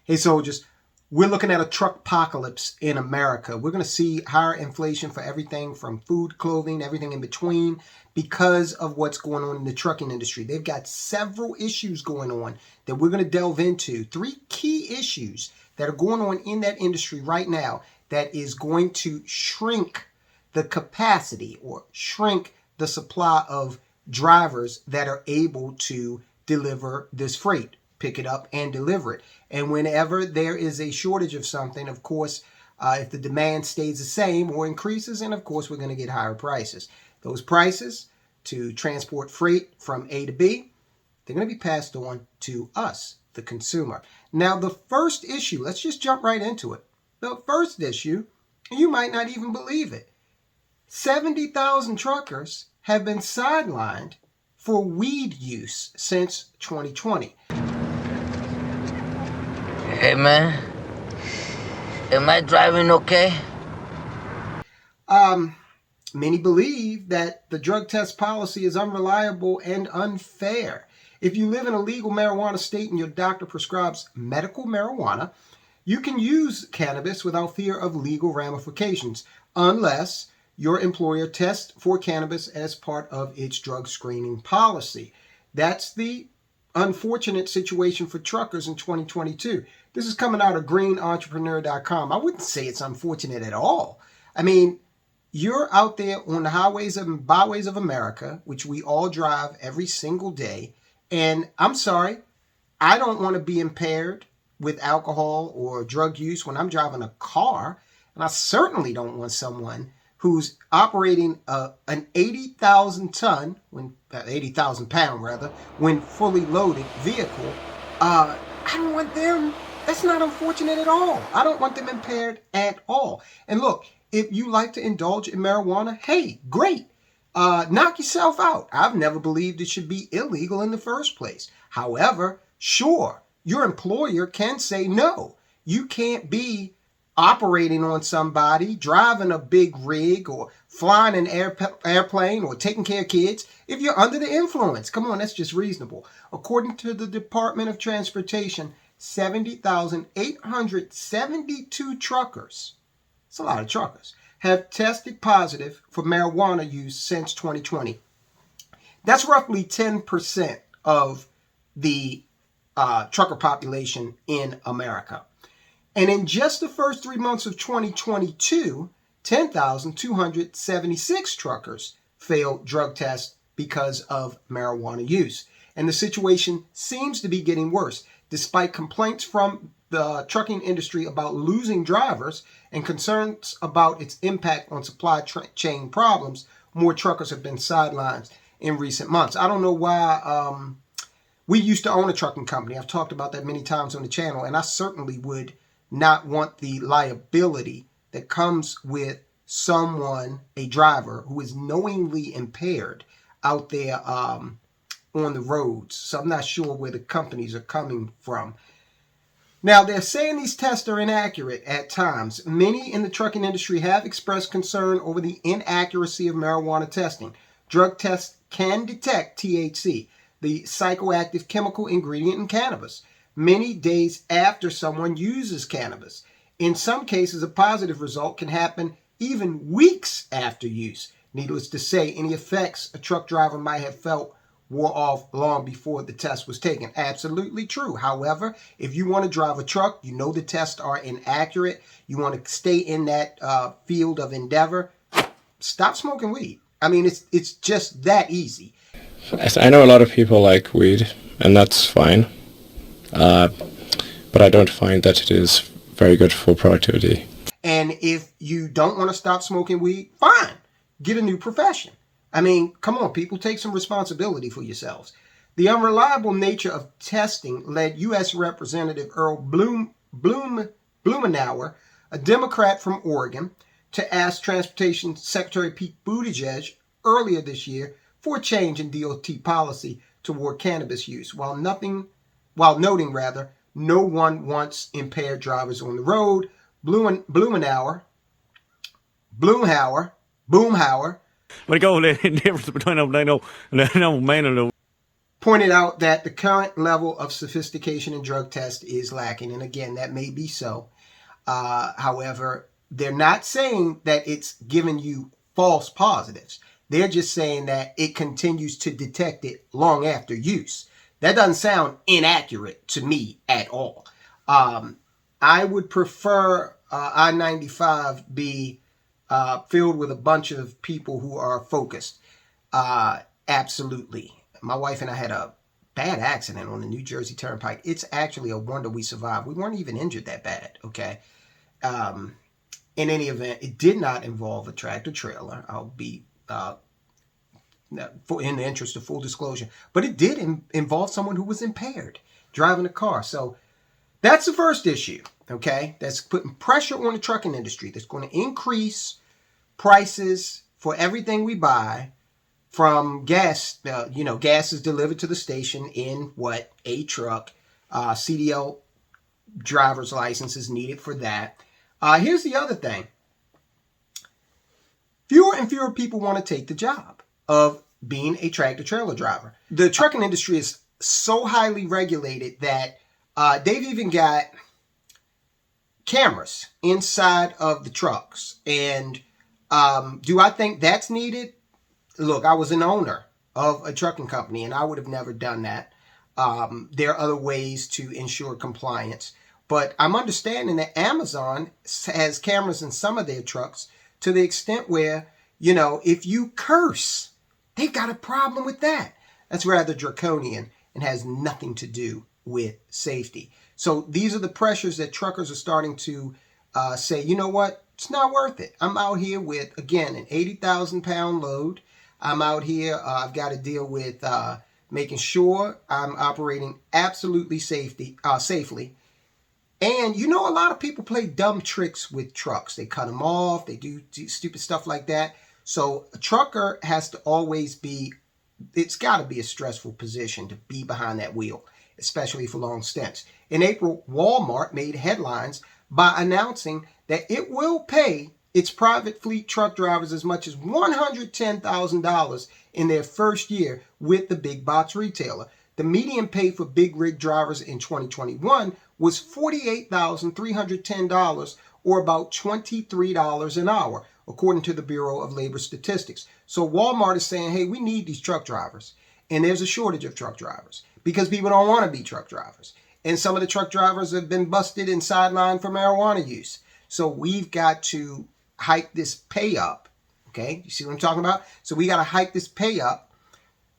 Hey, soldiers, we're looking at a truck apocalypse in America. We're going to see higher inflation for everything from food, clothing, everything in between because of what's going on in the trucking industry. They've got several issues going on that we're going to delve into. Three key issues that are going on in that industry right now that is going to shrink the capacity or shrink the supply of drivers that are able to deliver this freight, pick it up and deliver it. And whenever there is a shortage of something, of course, if the demand stays the same or increases, and of course, we're going to get higher prices. Those prices to transport freight from A to B, they're going to be passed on to us, the consumer. Now, the first issue, let's just jump right into it. The first issue, you might not even believe it. 70,000 truckers have been sidelined for weed use since 2020. Hey man, am I driving okay? Many believe that the drug test policy is unreliable and unfair. If you live in a legal marijuana state and your doctor prescribes medical marijuana, you can use cannabis without fear of legal ramifications, unless your employer tests for cannabis as part of its drug screening policy. That's the unfortunate situation for truckers in 2022. This is coming out of greenentrepreneur.com. I wouldn't say it's unfortunate at all. I mean, you're out there on the highways and byways of America, which we all drive every single day. And I'm sorry, I don't want to be impaired with alcohol or drug use when I'm driving a car. And I certainly don't want someone who's operating an 80,000 pound rather, when fully loaded vehicle. I don't want them. That's not unfortunate at all. I don't want them impaired at all. And look, if you like to indulge in marijuana, hey, great. Knock yourself out. I've never believed it should be illegal in the first place. However, sure, your employer can say no. You can't be operating on somebody, driving a big rig, or flying an airplane, or taking care of kids if you're under the influence. Come on, that's just reasonable. According to the Department of Transportation, 70,872 truckers, it's a lot of truckers, have tested positive for marijuana use since 2020. That's roughly 10% of the trucker population in America. And in just the first 3 months of 2022, 10,276 truckers failed drug tests because of marijuana use. And the situation seems to be getting worse. Despite complaints from the trucking industry about losing drivers and concerns about its impact on supply chain problems, more truckers have been sidelined in recent months. I don't know why. We used to own a trucking company. I've talked about that many times on the channel, and I certainly would not want the liability that comes with someone, a driver, who is knowingly impaired out there on the roads. So I'm not sure where the companies are coming from. Now, they're saying these tests are inaccurate at times. Many in the trucking industry have expressed concern over the inaccuracy of marijuana testing. Drug tests can detect THC, the psychoactive chemical ingredient in cannabis, many days after someone uses cannabis. In some cases, a positive result can happen even weeks after use. Needless to say, any effects a truck driver might have felt wore off long before the test was taken. Absolutely true. However, if you want to drive a truck, you know the tests are inaccurate, you want to stay in that field of endeavor, stop smoking weed. I mean, it's just that easy. I know a lot of people like weed, and that's fine. But I don't find that it is very good for productivity. And if you don't want to stop smoking weed, fine. Get a new profession. I mean, come on, people, take some responsibility for yourselves. The unreliable nature of testing led U.S. Representative Earl Blumenauer, a Democrat from Oregon, to ask Transportation Secretary Pete Buttigieg earlier this year for a change in DOT policy toward cannabis use, while noting no one wants impaired drivers on the road. Boomhauer. pointed out that the current level of sophistication in drug tests is lacking. And again, that may be so. However, they're not saying that it's giving you false positives. They're just saying that it continues to detect it long after use. That doesn't sound inaccurate to me at all. I would prefer I-95 be filled with a bunch of people who are focused. Absolutely. My wife and I had a bad accident on the New Jersey Turnpike. It's actually a wonder we survived. We weren't even injured that bad, okay? In any event, it did not involve a tractor trailer. I'll be in the interest of full disclosure. But it did involve someone who was impaired driving a car. So that's the first issue, okay? That's putting pressure on the trucking industry. That's going to increase prices for everything we buy, from gas. Gas is delivered to the station in a truck. CDL driver's license is needed for that. Here's the other thing. Fewer and fewer people want to take the job of being a tractor trailer driver. The trucking industry is so highly regulated that they've even got cameras inside of the trucks. And do I think that's needed? Look, I was an owner of a trucking company, and I would have never done that. There are other ways to ensure compliance. But I'm understanding that Amazon has cameras in some of their trucks to the extent where, if you curse, they've got a problem with that. That's rather draconian and has nothing to do with safety. So these are the pressures that truckers are starting to say, you know what, it's not worth it. I'm out here with, again, an 80,000 pound load. I'm out here, I've got to deal with making sure I'm operating absolutely safely. And a lot of people play dumb tricks with trucks. They cut them off, they do stupid stuff like that. So a trucker has to always it's got to be a stressful position to be behind that wheel, especially for long stints. In April, Walmart made headlines by announcing that it will pay its private fleet truck drivers as much as $110,000 in their first year with the big box retailer. The median pay for big rig drivers in 2021 was $48,310, or about $23 an hour, according to the Bureau of Labor Statistics. So Walmart is saying, hey, we need these truck drivers. And there's a shortage of truck drivers because people don't want to be truck drivers. And some of the truck drivers have been busted and sidelined for marijuana use. So we've got to hike this pay up. Okay, you see what I'm talking about? So we got to hike this pay up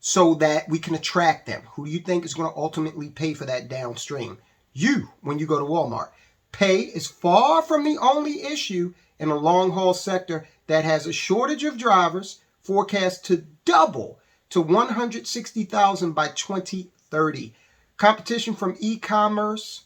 so that we can attract them. Who do you think is going to ultimately pay for that downstream? You, when you go to Walmart. Pay is far from the only issue in a long-haul sector that has a shortage of drivers forecast to double to 160,000 by 2030. Competition from e-commerce,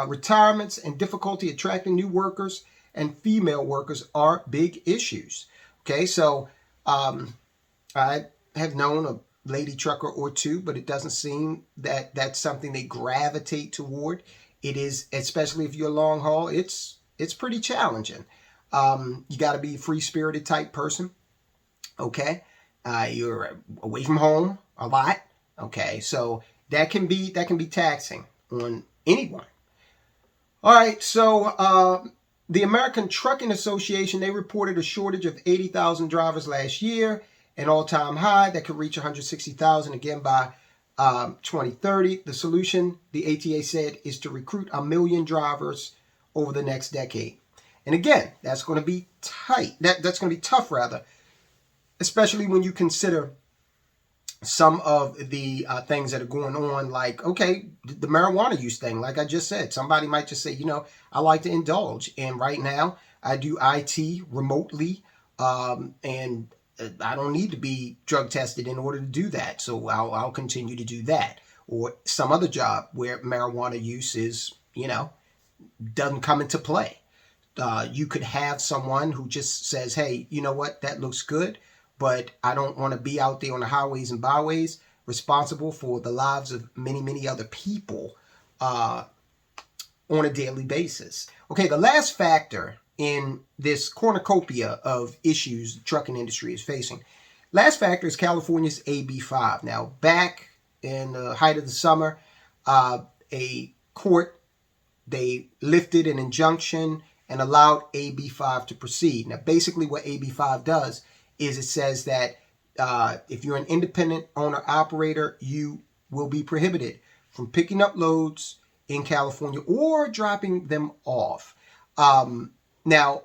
retirements, and difficulty attracting new workers and female workers are big issues. Okay, so I have known a lady trucker or two, but it doesn't seem that that's something they gravitate toward. It is, especially if you're long haul, it's pretty challenging. You got to be a free-spirited type person. Okay, you're away from home a lot. Okay, so that can be taxing on anyone. All right, so the American Trucking Association, they reported a shortage of 80,000 drivers last year, an all-time high that could reach 160,000 again by 2030. The solution, the ATA said, is to recruit 1 million drivers over the next decade. And again, that's going to be tight. That's going to be tough, rather, especially when you consider some of the things that are going on, like, okay, the marijuana use thing, like I just said. Somebody might just say, I like to indulge. And right now, I do IT remotely, and I don't need to be drug tested in order to do that. So I'll continue to do that. Or some other job where marijuana use is, doesn't come into play. You could have someone who just says, hey, you know what, that looks good, but I don't want to be out there on the highways and byways responsible for the lives of many, many other people on a daily basis. Okay, the last factor in this cornucopia of issues the trucking industry is facing, last factor is California's AB5. Now, back in the height of the summer, a court, they lifted an injunction and allowed AB5 to proceed. Now, basically what AB5 does is it says that if you're an independent owner-operator, you will be prohibited from picking up loads in California or dropping them off. Now,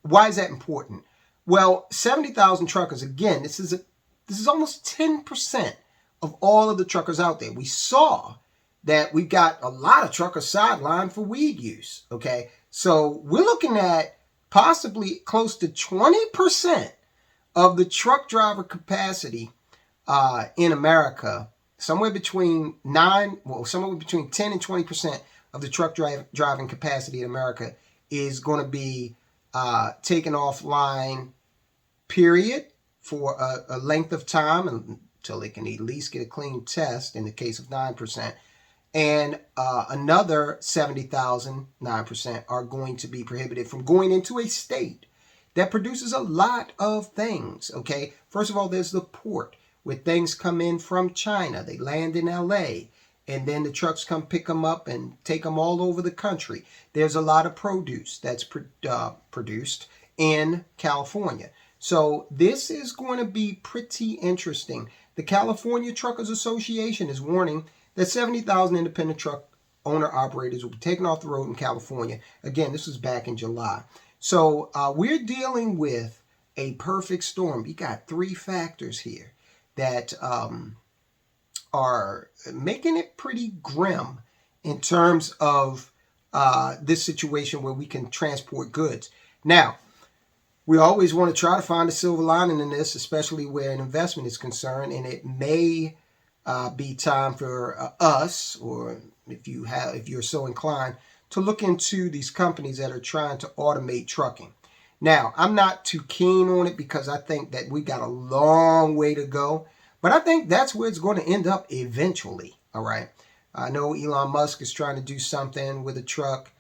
why is that important? Well, 70,000 truckers, again, this is almost 10% of all of the truckers out there. We saw that we've got a lot of truckers sidelined for weed use, okay? So we're looking at possibly close to 20% of the truck driver capacity in America, somewhere between 10 and 20% of the truck driving capacity in America is going to be taken offline, period, for a length of time until they can at least get a clean test in the case of 9%. And another 70,000, 9%, are going to be prohibited from going into a state that produces a lot of things, okay? First of all, there's the port where things come in from China. They land in LA, and then the trucks come pick them up and take them all over the country. There's a lot of produce that's produced in California. So this is going to be pretty interesting. The California Truckers Association is warning that 70,000 independent truck owner-operators will be taken off the road in California. Again, this was back in July. So we're dealing with a perfect storm. You got three factors here that are making it pretty grim in terms of this situation where we can transport goods. Now, we always want to try to find a silver lining in this, especially where an investment is concerned, and it may be time for us, or if you're so inclined, to look into these companies that are trying to automate trucking. Now, I'm not too keen on it because I think that we got a long way to go, but I think that's where it's going to end up eventually. All right. I know Elon Musk is trying to do something with a truck.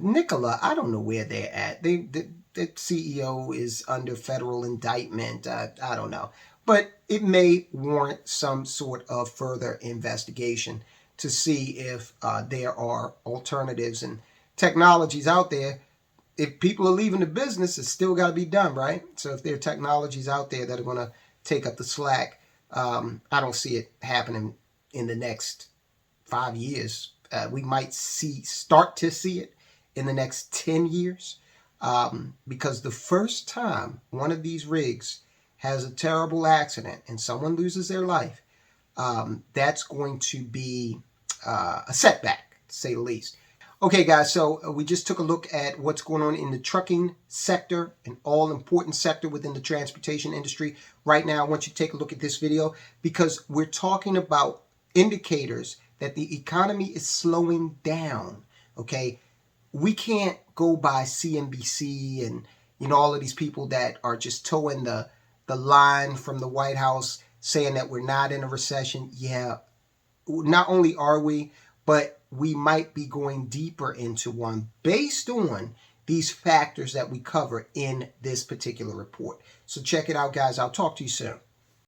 Nikola, I don't know where they're at. The CEO is under federal indictment. I don't know. But it may warrant some sort of further investigation to see if there are alternatives and technologies out there. If people are leaving the business, it's still got to be done, right? So if there are technologies out there that are going to take up the slack, I don't see it happening in the next 5 years. We might start to see it in the next 10 years, because the first time one of these rigs has a terrible accident and someone loses their life, that's going to be a setback, to say the least. Okay, guys, so we just took a look at what's going on in the trucking sector, an all-important sector within the transportation industry. Right now, I want you to take a look at this video because we're talking about indicators that the economy is slowing down, okay? We can't go by CNBC and all of these people that are just towing the line from the White House saying that we're not in a recession. Yeah, not only are we, but we might be going deeper into one based on these factors that we cover in this particular report. So check it out, guys. I'll talk to you soon.